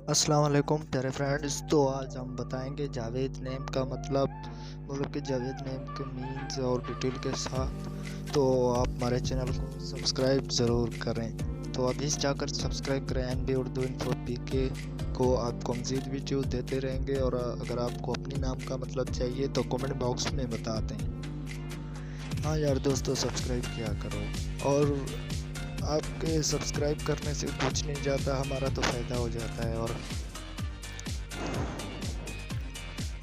السلام علیکم پیارے فرینڈز، تو آج ہم بتائیں گے جاوید نیم کا مطلب کہ جاوید نیم کے مینز اور ڈیٹیل کے ساتھ۔ تو آپ ہمارے چینل کو سبسکرائب ضرور کریں، تو ابھی جا کر سبسکرائب کریں۔ این بی اردو انفو پی کے کو آپ کو مزید ویڈیو دیتے رہیں گے، اور اگر آپ کو اپنی نام کا مطلب چاہیے تو کمنٹ باکس میں بتا دیں۔ ہاں یار دوستو، سبسکرائب کیا کرو، اور آپ کے سبسکرائب کرنے سے کچھ نہیں جاتا، ہمارا تو فائدہ ہو جاتا ہے،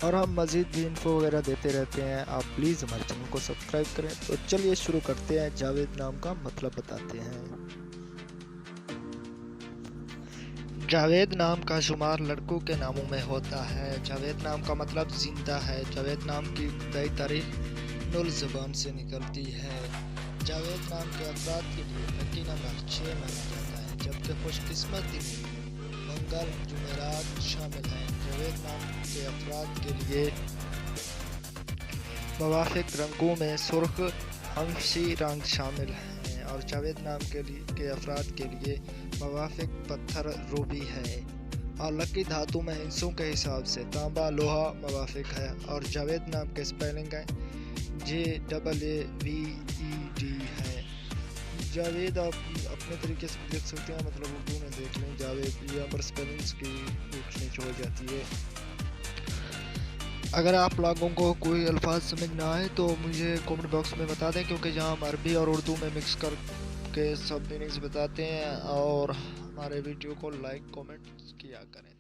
اور ہم مزید بھی انفو وغیرہ دیتے رہتے ہیں۔ آپ پلیز ہمارے چینل کو سبسکرائب کریں۔ تو چلیے شروع کرتے ہیں، جاوید نام کا مطلب بتاتے ہیں۔ جاوید نام کا شمار لڑکوں کے ناموں میں ہوتا ہے۔ جاوید نام کا مطلب زندہ ہے۔ جاوید نام کی ابتدائی تاریخ نول زبان سے نکلتی ہے۔ جاوید نام کے افراد کے لیے لکی نمبر 6 مانا جاتا ہے، جبکہ خوش قسمت دن منگل جمعرات شامل ہیں۔ جاوید نام کے افراد کے لیے موافق رنگوں میں سرخ ہمشی رنگ شامل ہیں، اور جاوید نام کے افراد کے لیے موافق پتھر روبی ہے، اور لکی دھاتوں میں ہندسوں کے حساب سے تانبا لوہا موافق ہے، اور جاوید نام کے سپیلنگ JAVED ہے۔ جاوید آپ اپنے طریقے سے دیکھ سکتے ہیں، مطلب اردو میں دیکھ لیں جاوید، یہاں پر سپیلنگز کی اونچ نیچ ہو جاتی ہے۔ اگر آپ لوگوں کو کوئی الفاظ سمجھ نہ آئے تو مجھے کمنٹ باکس میں بتا دیں، کیونکہ جہاں ہم عربی اور اردو میں مکس کر کے سب میننگز بتاتے ہیں، اور ہمارے ویڈیو کو لائک کمنٹ کیا کریں۔